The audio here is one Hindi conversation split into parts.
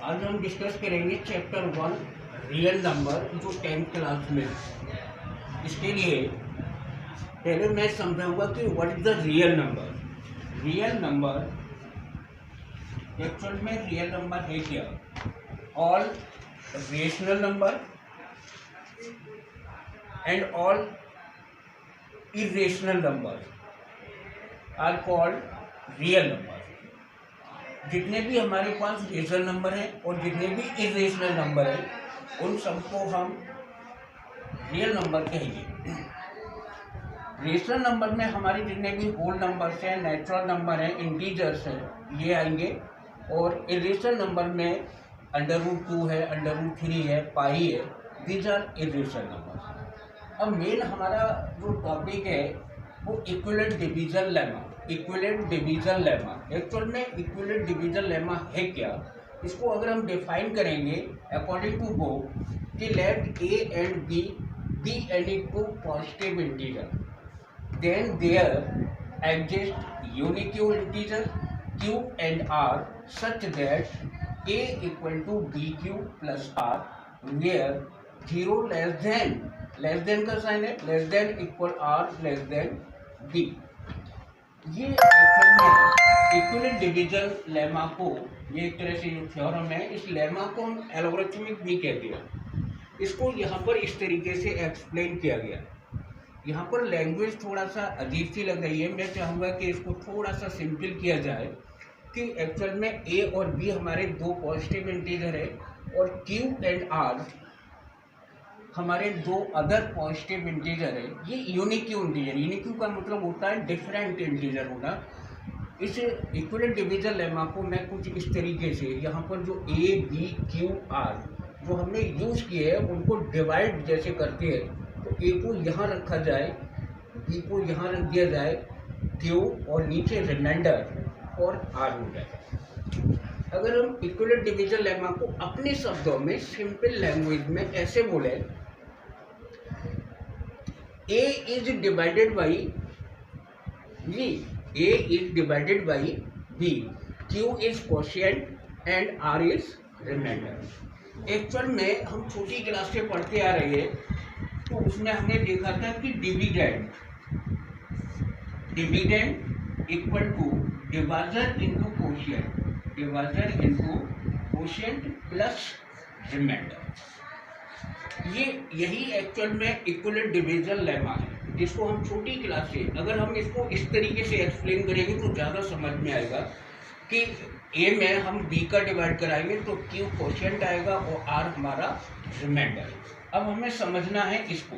आज हम डिस्कस करेंगे चैप्टर 1 रियल नंबर जो 10th क्लास में है। इसके लिए पहले मैं समझाऊंगा कि what is the real number. Real number actual में रियल नंबर है क्या? All rational number and all irrational number are called real number. जितने भी हमारे पास रेशनल नंबर है और जितने भी इरेशनल नंबर है उन सबको हम रियल नंबर कहेंगे। रेशनल नंबर में हमारे जितने भी होल नंबर्स हैं, नेचुरल नंबर हैं, इंटीजर्स हैं, ये आएंगे। और इरेशनल नंबर में √2 है, √3 है, पाई है, दीज आर इरेशनल नंबर। अब मेन हमारा जो टॉपिक है वो equivalent division lemma. Equivalent division lemma actual में इक्विवेलेंट डिवीजन लेमा है क्या? इसको अगर हम डिफाइन करेंगे अकॉर्डिंग टू बुक कि let a and b be any two positive integer, then there exist unique integer q and r such that a equal to bq plus r where 0 less than का साइन है, less than equal r less than b। ये एक्चुअल में इक्विवेलेंट डिवीजन लेमा को, ये एक तरह से जो थ्योरम है, इस लेमा को हम एल्गोरिथमिक भी कहते हैं। इसको यहाँ पर इस तरीके से एक्सप्लेन किया गया। यहाँ पर लैंग्वेज थोड़ा सा अजीब सी लग रही है, मैं चाहूँगा कि इसको थोड़ा सा सिंपल किया जाए कि एक्चुअल में ए और बी हमारे दो पॉजिटिव इंटीजर है और क्यू एंड आर हमारे दो अदर पॉजिटिव इंटीजर है। ये यूनिक्यू इंटीजर, यूनिक्यू का मतलब होता है डिफरेंट इंटीजर होना। इस इक्विवेलेंट डिवीजन लेमा को मैं कुछ इस तरीके से यहाँ पर जो ए बी क्यू आर जो हमने यूज़ किए हैं उनको डिवाइड जैसे करते हैं, तो ए को यहाँ रखा जाए, बी को यहाँ रख दिया जाए, क्यू और नीचे रिमाइंडर और आर हो जाए। अगर हम इक्विवेलेंट डिवीजन लेमा को अपने शब्दों में सिंपल लैंग्वेज में ऐसे बोले, A is divided by B, A is divided by B, Q is quotient and R is remainder। Actual में हम छोटी क्लास से पढ़ते आ रहे हैं तो उसमें हमने देखा था कि dividend equal to divisor into quotient, divisor into quotient plus remainder. यही एक्चुअल में इक्विवेलेंट डिवीजन लेमा है, जिसको हम छोटी क्लास से अगर हम इसको इस तरीके से एक्सप्लेन करेंगे तो ज़्यादा समझ में आएगा कि ए में हम बी का डिवाइड कराएंगे तो क्यू कोशिएंट आएगा और आर हमारा रिमाइंडर। अब हमें समझना है इसको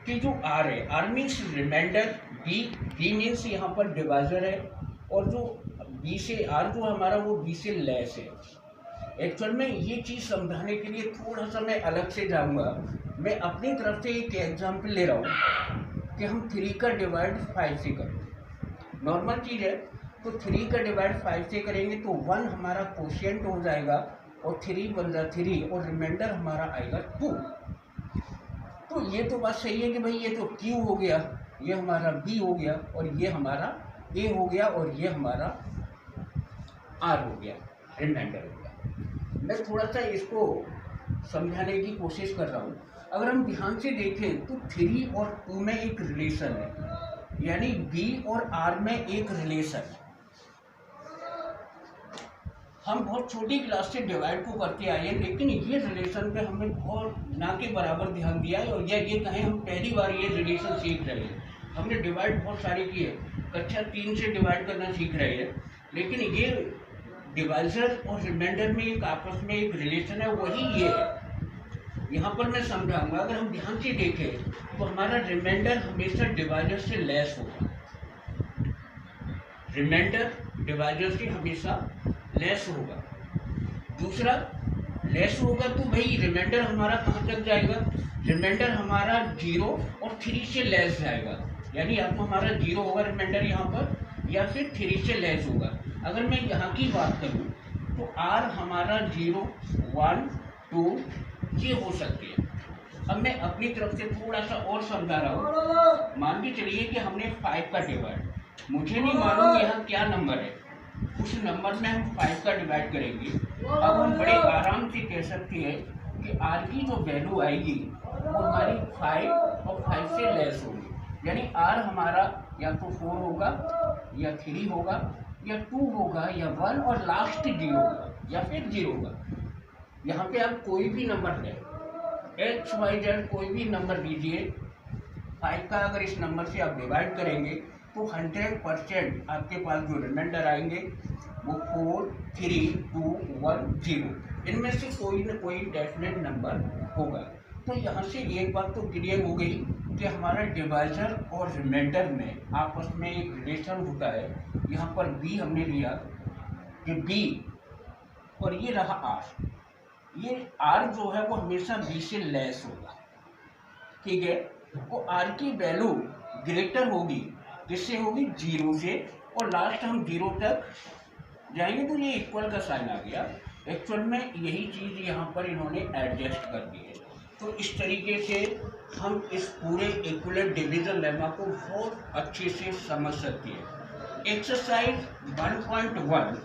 कि जो आर है, R means remainder, B means यहाँ पर डिवाइजर है, और जो बी से आर जो हमारा वो बी से लेस है। एक्चुअल में ये चीज़ समझाने के लिए थोड़ा सा मैं अलग से जाऊंगा। मैं अपनी तरफ से एक एग्जांपल ले रहा हूँ कि हम 3 का डिवाइड 5 से करें। नॉर्मल चीज़ है, तो 3 का डिवाइड 5 से करेंगे तो 1 हमारा कोशिएंट हो जाएगा और 3 बन जाए 3 और रिमाइंडर हमारा आएगा 2। तो ये तो बात सही है कि भाई ये तो Q हो गया, ये हमारा B हो गया और ये हमारा A हो गया और ये हमारा R हो गया, रिमाइंडर हो गया। मैं थोड़ा सा इसको समझाने की कोशिश कर रहा हूँ। अगर हम ध्यान से देखें तो 3 और 2 में एक रिलेशन है, यानी B और R में एक रिलेशन है। हम बहुत छोटी क्लास से डिवाइड को करते आए हैं, लेकिन ये रिलेशन पे हमने बहुत ना के बराबर ध्यान दिया है। और ये कहें हम पहली बार ये रिलेशन सीख रहे हैं। हमने डिवाइड बहुत सारी की है, कक्षा 3 से डिवाइड करना सीख रहे हैं, लेकिन ये डिवाइजर और रिमाइंडर में एक आपस में एक रिलेशन है, वही ये है। यहाँ पर मैं समझाऊंगा। अगर हम ध्यान से देखें तो हमारा रिमाइंडर हमेशा डिवाइजर से लेस होगा, रिमाइंडर डिवाइजर से हमेशा लेस होगा। दूसरा, लेस होगा तो भाई रिमाइंडर हमारा कहाँ तक जाएगा? रिमाइंडर हमारा 0 और 3 से लेस जाएगा, यानी या तो हमारा 0 होगा रिमाइंडर यहाँ पर या फिर 3 से लेस होगा। अगर मैं यहाँ की बात करूँ तो R हमारा 0, 1, 2 ये हो सकती है। अब मैं अपनी तरफ से थोड़ा सा और समझा रहा हूँ। मान के चलिए कि हमने 5 का डिवाइड, मुझे नहीं मालूम यहाँ क्या नंबर है, उस नंबर में हम 5 का डिवाइड करेंगे अब हम बड़े आराम से कह सकते हैं कि आर की जो वैल्यू आएगी वो हमारी 5 और 5 से लेस होगी, यानी आर हमारा या तो 4 होगा या 3 होगा या 2 होगा या 1 और लास्ट 0 होगा या फिर 0 होगा। यहाँ पे आप कोई भी नंबर लें, एक्स वाई जेड कोई भी नंबर लीजिए, 5 का अगर इस नंबर से आप डिवाइड करेंगे तो 100% आपके पास जो रिमाइंडर आएंगे वो 4, 3, 2, 1, 0 इनमें से कोई ना कोई डेफिनेट नंबर होगा। तो यहाँ से एक बात तो क्लियर हो गई कि हमारा डिवाइजर और रिमाइंडर में आपस में एक रिलेशन होता है। यहाँ पर बी हमने लिया कि बी और ये रहा आर, ये आर जो है वो हमेशा बी से लेस होगा, ठीक है। वो आर की वैल्यू ग्रेटर होगी, किससे होगी? 0 से, और लास्ट हम 0 तक जाएंगे तो ये इक्वल का साइन आ गया। एक्चुअल में यही चीज़ यहाँ पर इन्होंने एडजस्ट कर दी है। तो इस तरीके से हम इस पूरे इक्विवेलेंट डिवीजन लेमा को बहुत अच्छे से समझ सकते हैं। एक्सरसाइज 1.1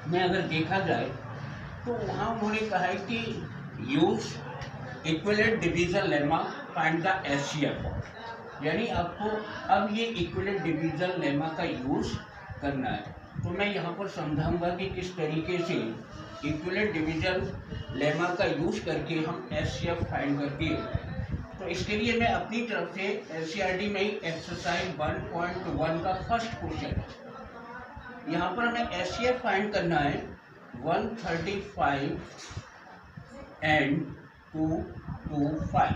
में अगर देखा जाए तो वहाँ उन्होंने कहा है कि use equivalent division lemma find the HCF, यानी आपको अब ये इक्विवेलेंट डिवीजन लेमा का यूज करना है। तो मैं यहाँ पर समझाऊंगा कि किस तरीके से इक्विवेलेंट डिवीजन लेमा का यूज करके हम एचसीएफ फाइंड करते हैं। तो इसके लिए मैं अपनी तरफ से एनसीईआरटी में ही एक्सरसाइज 1.1 का फर्स्ट क्वेश्चन, यहाँ पर हमें एचसीएफ फाइंड करना है 135 एंड 225।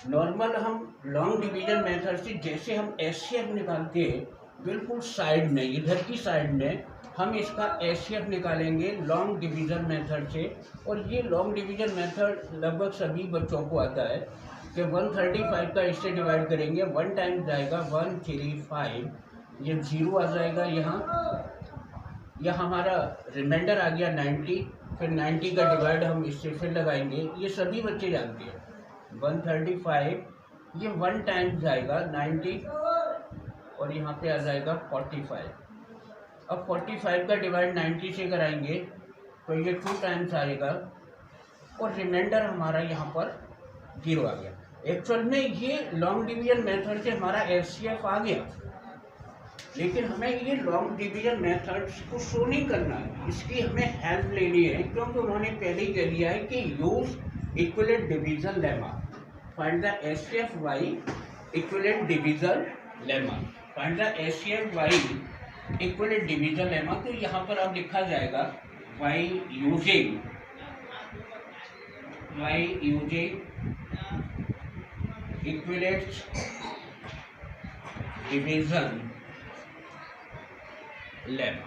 नॉर्मल हम लॉन्ग डिवीजन मेथड से जैसे हम एचसीएफ निकालते हैं, बिल्कुल साइड में, इधर की साइड में हम इसका एचसीएफ निकालेंगे लॉन्ग डिवीजन मेथड से। और ये लॉन्ग डिवीजन मेथड लगभग सभी बच्चों को आता है कि 135 का इससे डिवाइड करेंगे, 1 टाइम जाएगा 135, ये 0 आ जाएगा यहाँ हमारा रिमाइंडर आ गया 90, फिर 90 का डिवाइड हम इससे फिर लगाएंगे, ये सभी बच्चे जानते हैं। 135 ये 1 टाइम जाएगा 90 और यहाँ पे आ जाएगा 45। अब 45 का डिवाइड 90 से कराएंगे तो ये 2 टाइम्स आएगा और रिमाइंडर हमारा यहाँ पर 0 आ गया। एक्चुअल में ये लॉन्ग डिवीजन मेथड से हमारा एचसीएफ आ गया, लेकिन हमें ये लॉन्ग डिवीजन मेथड को शो नहीं करना है, इसकी हमें हेल्प लेनी है, क्योंकि उन्होंने पहले ही कह दिया है कि use equivalent division lemma, find the HCF by equivalent division lemma, find the HCF by equivalent division lemma. तो यहाँ पर अब लिखा जाएगा by using equivalent division lemma.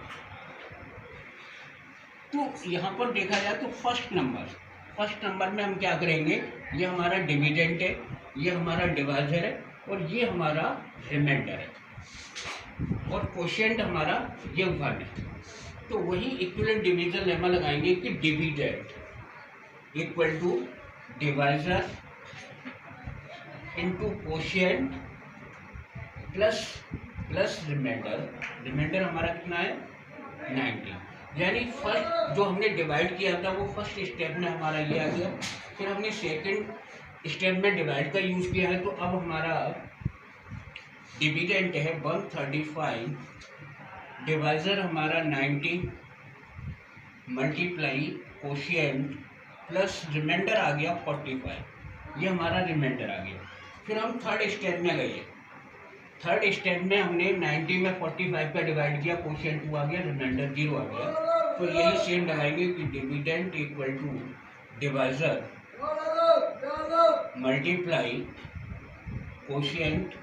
तो यहाँ पर देखा जाए तो फर्स्ट नंबर में हम क्या करेंगे, ये हमारा डिविडेंड है, ये हमारा डिवाइजर है और ये हमारा रिमाइंडर है, और क्वोशिएंट हमारा ये 1 है। तो वही इक्विवेलेंट डिवीजन लेमा लगाएंगे कि dividend equal to divisor into quotient plus remainder हमारा कितना है 90, यानी फर्स्ट जो हमने डिवाइड किया था वो फर्स्ट स्टेप में हमारा ये आ गया। फिर हमने सेकंड स्टेप में डिवाइड का यूज़ किया है, तो अब हमारा डिविडेंड है 135, डिवाइजर हमारा 90 मल्टीप्लाई क्वोशिएंट प्लस रिमाइंडर आ गया 45, ये हमारा रिमाइंडर आ गया। फिर हम थर्ड स्टेप में गए, थर्ड स्टेप में हमने 90 में 45 का डिवाइड किया, क्वोशिएंट 2 आ गया, रिमाइंडर 0 आ गया। तो यही सेम लगाएंगे कि dividend equal to divisor multiply quotient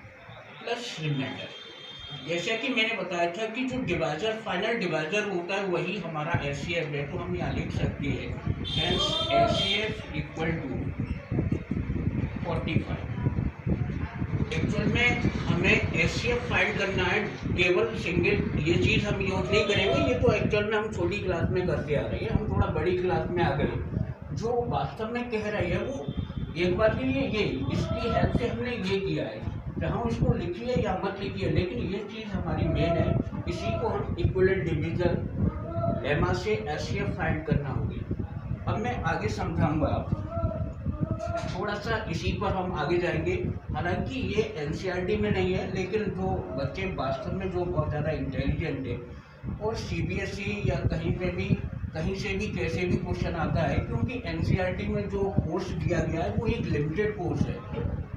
plus remainder. जैसे कि मैंने बताया था कि जो डिवाइजर फाइनल डिवाइजर होता है वही हमारा एचसीएफ है, तो हम यहाँ लिख सकते हैं hence HCF equal to 45। Actual में हमें एचसीएफ फाइंड करना है, केवल सिंगल ये चीज़ हम यूज नहीं करेंगे, ये तो एक्चुअल में हम छोटी क्लास में करते आ रहे हैं, हम थोड़ा बड़ी क्लास में आ गए। जो वास्तव में कह रहे हैं वो एक बार के लिए ये इसकी हेल्प से हमने ये किया है, जहाँ इसको लिखिए या मत लिखिए, लेकिन ये चीज़ हमारी मेन है, इसी को हम इक्विवेलेंट डिवीजन लेमा से एचसीएफ फाइंड करना होगी। अब मैं आगे समझाऊंगा, थोड़ा सा इसी पर हम आगे जाएंगे। हालांकि ये एनसीईआरटी में नहीं है, लेकिन जो बच्चे वास्तव में जो बहुत ज़्यादा इंटेलिजेंट है और सीबीएसई या कहीं से भी कैसे भी क्वेश्चन आता है, क्योंकि एनसीईआरटी में जो कोर्स दिया गया है वो एक लिमिटेड कोर्स है।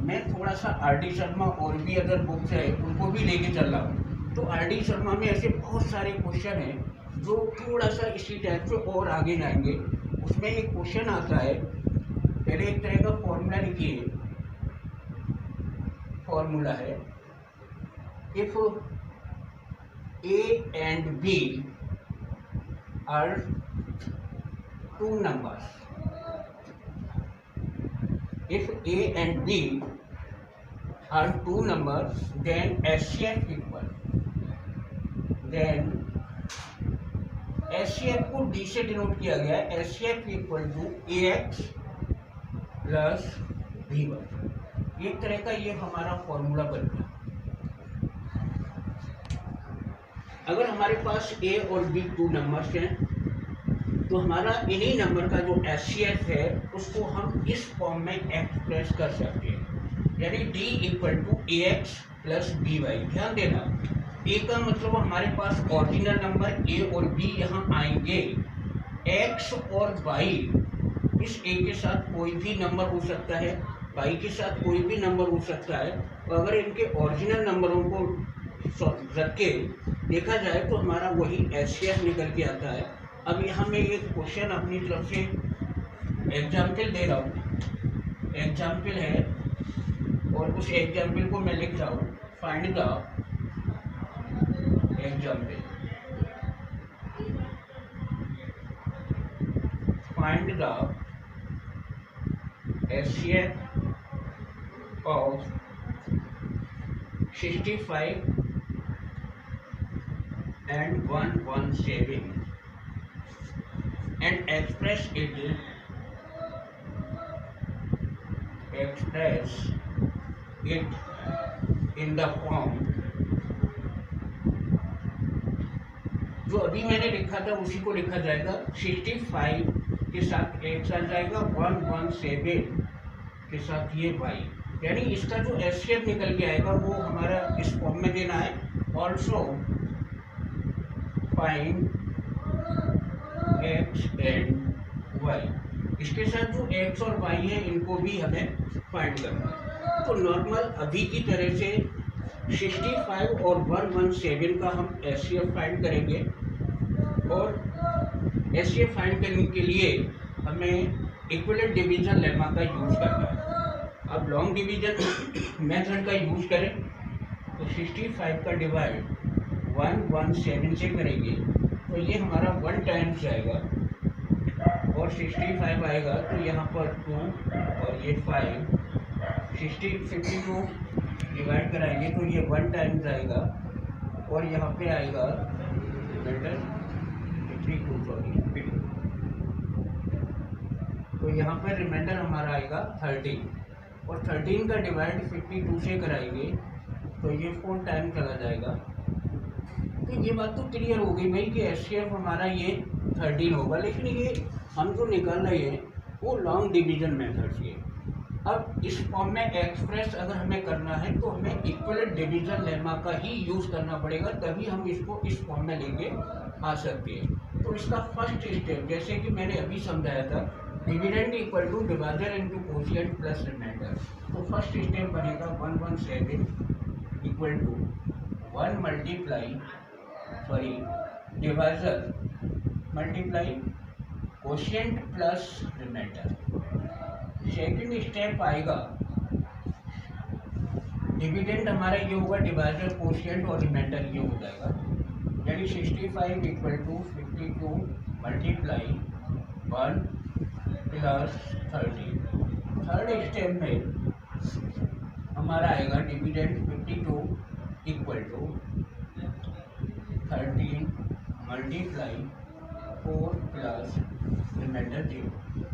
मैं थोड़ा सा आर.डी. शर्मा और भी अदर बुक्स है उनको भी लेके चल रहा हूँ। तो आर.डी. शर्मा में ऐसे बहुत सारे क्वेश्चन हैं जो थोड़ा सा इसी टाइप से और आगे जाएंगे। उसमें एक क्वेश्चन आता है, पहले एक तरह का फॉर्मूला लिखिए। फॉर्मूला है, if A and B are two numbers, if A and B are two numbers, then HCF equal, then HCF को D से डिनोट किया गया है, HCF equal to AX plus B1। एक तरह का ये हमारा फॉर्मूला बन गया। अगर हमारे पास A और B टू नंबर्स हैं तो हमारा इन्हीं नंबर का जो एचसीएफ है उसको हम इस फॉर्म में एक्सप्रेस कर सकते हैं, यानी D equal to AX plus BY। ध्यान देना, A का मतलब हमारे पास ओरिजिनल नंबर A और B यहाँ आएंगे, X और Y इस A के साथ कोई भी नंबर हो सकता है, Y के साथ कोई भी नंबर हो सकता है। और अगर इनके ओरिजिनल नंबरों को रख के देखा जाए तो हमारा वही एचसीएफ निकल के आता है। अब यहाँ मैं एक क्वेश्चन अपनी तरफ से एग्जाम्पल दे रहा हूँ, एग्जाम्पल है और उस एग्जाम्पल को मैं लिख रहा हूँ, find the example, find the HCF of 65 and 117 and express it in the form। जो अभी मैंने लिखा था उसी को लिखा जाएगा। 65 के साथ x आ जाएगा, 117 के साथ ये y, यानी इसका जो एचसीएफ निकल के आएगा वो हमारा इस फॉर्म में देना है। Also find x and y, इसके साथ जो x और y है इनको भी हमें फाइंड करना है। तो नॉर्मल अभी की तरह से 65 और 117 का हम एचसीएफ फाइंड करेंगे, और एचसीएफ फाइंड करने के लिए हमें इक्विवेलेंट डिवीजन लेमा का यूज करना है। अब लॉन्ग डिवीजन मेथड का यूज करें तो 65 का डिवाइड 117 से करेंगे तो ये हमारा 1 टाइम्स जाएगा, और 65 आएगा तो यहाँ पर 2 और ये 5, 52 डिवाइड कराएंगे तो ये 1 टाइम्स आएगा, और यहाँ पे आएगा रिमाइंडर 52, तो यहाँ पर रिमाइंडर हमारा आएगा 13, और 13 का डिवाइड 52 से कराएंगे तो ये 4 टाइम चला जाएगा। तो ये बात तो क्लियर हो गई भाई कि एचसीएफ हमारा ये 13 होगा, लेकिन ये हम जो निकाल रहे हैं वो लॉन्ग डिवीजन मेथड से। अब इस फॉर्म में एक्सप्रेस अगर हमें करना है तो हमें इक्विवेलेंट डिवीजन लेमा का ही यूज करना पड़ेगा, तभी हम इसको इस फॉर्म में लेके आ सकते हैं। तो इसका फर्स्ट स्टेप जैसे कि मैंने अभी समझाया था, dividend equal to divisor into quotient plus remainder. तो फर्स्ट स्टेप बनेगा 117 equal to 1 multiply divisor multiply quotient plus remainder. Second step आएगा, डिविडेंड हमारा ये होगा डिवाइजर कोशिएंट और रिमाइंडर ये हो जाएगा, यानी 65 equal to 52 multiply 1 plus 30। Third step में हमारा आएगा dividend 52 equal to 13 multiply 4 plus remainder 0।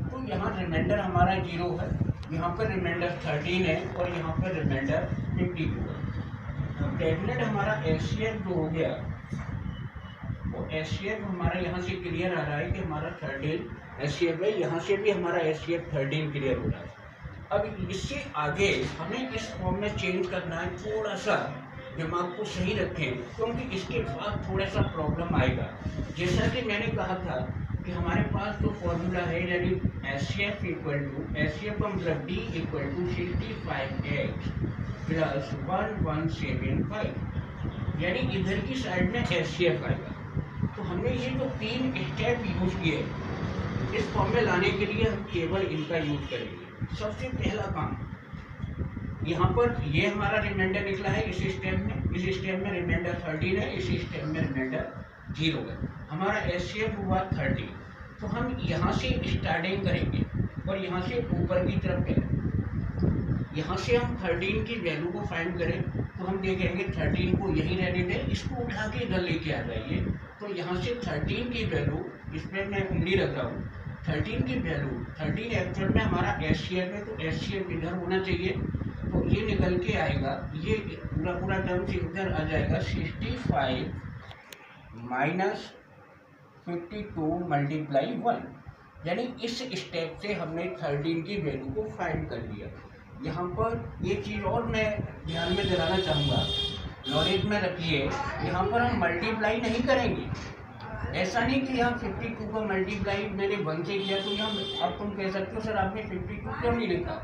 तो यहाँ रिमाइंडर हमारा 0 है, यहाँ पर रिमाइंडर 13 है और यहाँ पर रिमाइंडर 52 है। डेफिनेट हमारा एचसीएफ जो हो गया वो एचसीएफ हमारा यहाँ से क्लियर आ रहा है कि हमारा 13 एचसीएफ है, यहाँ से भी हमारा एचसीएफ 13 क्लियर हो रहा है। अब इससे आगे हमें इस फॉर्म में चेंज करना है, थोड़ा सा दिमाग को सही रखें क्योंकि इसके बाद थोड़ा सा प्रॉब्लम आएगा। जैसा कि मैंने कहा था कि हमारे पास जो फॉर्मूला है यानी एचसीएफ इक्वल टू एचसीएफ का मतलब D equal to 65x plus 1175, यानी इधर की साइड में एचसीएफ आएगा। तो हमने ये जो 3 स्टेप यूज किए इस फॉर्म में लाने के लिए हम केवल इनका यूज करेंगे। सबसे पहला काम, यहाँ पर ये हमारा रिमाइंडर निकला है इस स्टेप में रिमाइंडर 13 है, इस स्टेप में रिमाइंडर 0 है। हमारा एचसीएफ हुआ 30, तो हम यहाँ से स्टार्टिंग करेंगे और यहाँ से ऊपर की तरफ करें। यहाँ से हम 13 की वैल्यू को फाइंड करें तो हम देखेंगे 13 को यहीं रहने दें, इसको उठा के इधर लेके आ जाइए। तो यहाँ से 13 की वैल्यू, इसमें मैं उंगली रख रहा हूँ, 13 की वैल्यू 13 एक्चुअल में हमारा एचसीएफ है, तो एचसीएफ इधर होना चाहिए। तो ये निकल के आएगा, ये पूरा टर्म से इधर आ जाएगा 65 माइनस 52 मल्टीप्लाई 1, यानी इस स्टेप से हमने 13 की वैल्यू को फाइंड कर लिया। यहाँ पर एक चीज़ और मैं ध्यान में दिलाना चाहूँगा, नॉलेज में रखिए, यहाँ पर हम मल्टीप्लाई नहीं करेंगे। ऐसा नहीं कि यहाँ 52 का मल्टीप्लाई मैंने 1 से किया तो यहाँ अब तुम कह सकते हो सर आपने 52 क्यों नहीं लिखा।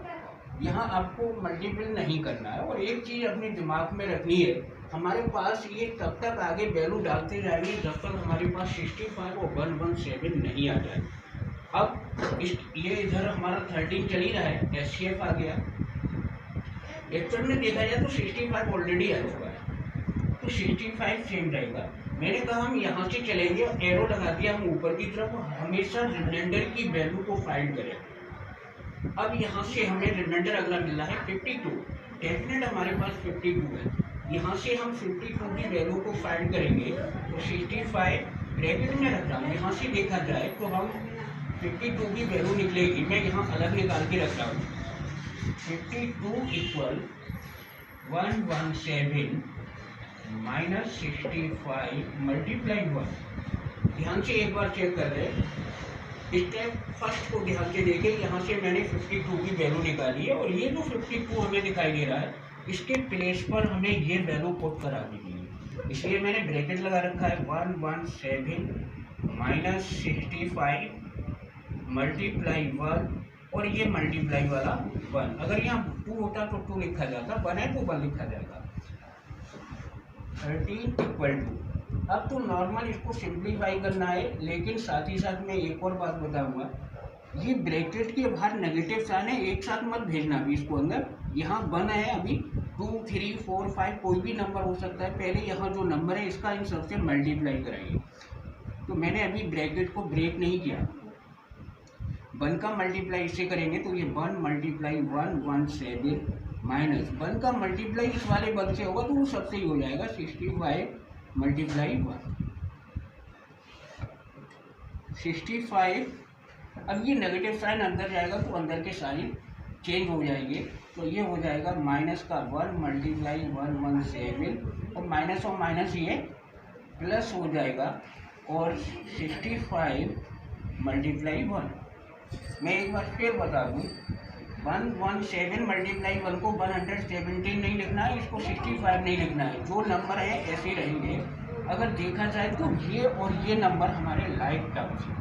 यहाँ आपको मल्टीपल नहीं करना है। और एक चीज़ अपने दिमाग में रखनी है, हमारे पास ये तब तक आगे वैल्यू डालते जाएंगे जब तक हमारे पास 65 और 117 नहीं आ जाए। अब ये इधर हमारा 13 चल ही रहा है, एचसीएफ आ गया। एक्चुअल में देखा जाए तो 65 ऑलरेडी आ चुका है, तो 65 सेम रहेगा। मैंने कहा हम यहाँ से चलेंगे, एरो लगा दिया हम ऊपर की तरफ, हमेशा रिमाइंडर की वैल्यू को फाइंड करें। अब यहाँ से हमें रिमाइंडर अगला मिल रहा है 52, डेफिनेट हमारे पास 52 है। यहाँ से हम 52 की वैल्यू को फाइंड करेंगे तो 65 ब्रैकेट में रख रहा हूँ, यहाँ से देखा जाए तो हम 52 की वैल्यू निकलेगी, मैं यहाँ अलग निकाल के रख रहा हूँ। 52 इक्वल 117 माइनस 65 मल्टीप्लाई 1। ध्यान से एक बार चेक कर रहे हैं, स्टेप फर्स्ट को ध्यान से देखें, यहाँ से मैंने 52 की वैल्यू निकाली है और ये जो 52 हमें दिखाई दे रहा है इसके प्लेस पर हमें ये वैल्यू पुट करा देनी है, इसलिए मैंने ब्रैकेट लगा रखा है 117 माइनस 65 मल्टीप्लाई 1 और ये मल्टीप्लाई वाला 1। अगर यहाँ 2 होता तो 2 लिखा जाता, 1 है तो 1 लिखा जाएगा। 13 इक्वल टू, अब तो नॉर्मल इसको सिंप्लीफाई करना है, लेकिन साथ ही साथ मैं एक और बात बताऊंगा, ये ब्रैकेट के बाहर नेगेटिव साइन है, एक साथ मत भेजना अभी इसको अंदर। यहाँ 1 है, अभी 2, 3, 4, 5 कोई भी नंबर हो सकता है, पहले यहाँ जो नंबर है इसका इन सबसे मल्टीप्लाई कराइए। तो मैंने अभी ब्रैकेट को ब्रेक नहीं किया, 1 का मल्टीप्लाई इससे करेंगे तो ये 1 मल्टीप्लाई 117 माइनस 1 का मल्टीप्लाई इस वाले 1 से होगा तो वो सबसे ही हो जाएगा 65 मल्टीप्लाई 1 65। अब ये नेगेटिव साइन अंदर जाएगा तो अंदर के साइन चेंज हो जाएंगे, तो ये हो जाएगा माइनस का 1 मल्टीप्लाई 117 और माइनस ये प्लस हो जाएगा और 65 मल्टीप्लाई 1। मैं एक बार फिर बता दूँ, 117 मल्टीप्लाई 1 को 117 नहीं लिखना है, इसको 65 नहीं लिखना है, जो नंबर है ऐसे रहेंगे। अगर देखा जाए तो ये और ये नंबर हमारे लाइक टर्म्स हैं,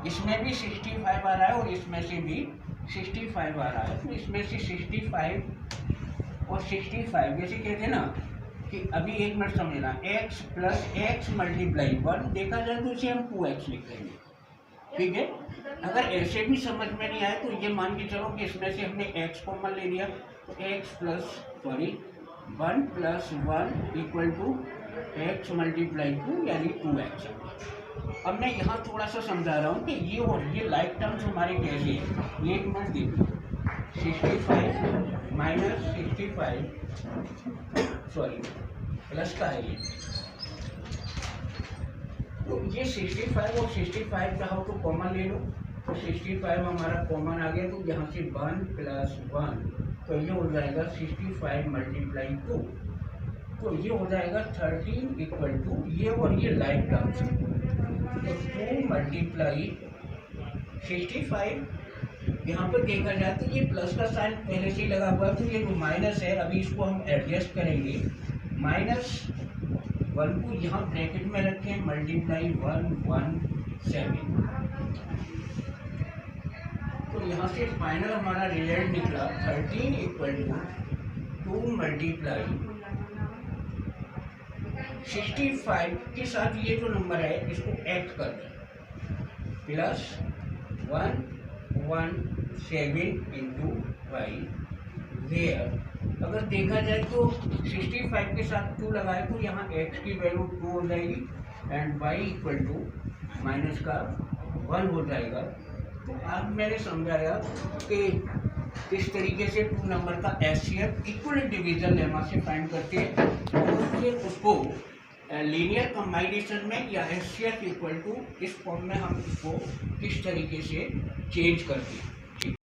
इसमें भी 65 आ रहा है और इसमें से भी 65 आ रहा है, तो इसमें से 65 और 65 जैसे कहते हैं ना कि अभी एक मिनट समझना, x प्लस एक्स मल्टीप्लाई 1 देखा जाए तो इसे हम 2x लिख देंगे, ठीक है। अगर ऐसे भी समझ में नहीं आए तो ये मान के चलो कि इसमें से हमने x कॉमन ले लिया, तो x plus 1 plus 1 equal to x multiply 2 यानी 2x। अब मैं यहाँ थोड़ा सा समझा रहा हूँ कि ये और ये लाइक टर्म्स हमारे कैसे हैं, ये एक मिनट देखिए, 65 माइनस 65 सॉरी प्लस का है ये, तो ये 65 और 65 चाहो तो कॉमन ले लो, तो 65 हमारा कॉमन आ गया, तो यहाँ से 1 प्लस 1 तो ये हो जाएगा 65 मल्टीप्लाई 2 तो ये हो जाएगा 13 इक्वल टू ये और ये लाइक टर्म्स, तो 2 मल्टीप्लाई 65। यहाँ पर देखा जाए तो ये प्लस का साइन पहले से ही लगा हुआ है, तो ये जो माइनस है अभी इसको हम एडजस्ट करेंगे। -1 को यहाँ ब्रैकेट में रखें, मल्टीप्लाई 117। तो यहाँ से फाइनल हमारा रिजल्ट निकला 13 इक्वल टू 2 मल्टीप्लाई 65 के साथ ये जो नंबर है इसको ऐड कर दें, प्लस 117 इंटू वाई, वेयर अगर देखा जाए तो 65 के साथ 2 लगाए तो यहाँ x की वैल्यू 2 हो जाएगी and y equal to minus का 1 हो जाएगा। तो आज मैंने समझाया कि किस तरीके से 2 नंबर का एचसीएफ इक्वल डिवीजन लेमा से फाइंड करते हैं और फिर उसको लीनियर कम्बाइनेशन में या एचसीएफ इक्वल टू इस फॉर्म में हम इसको किस तरीके से चेंज करते हैं।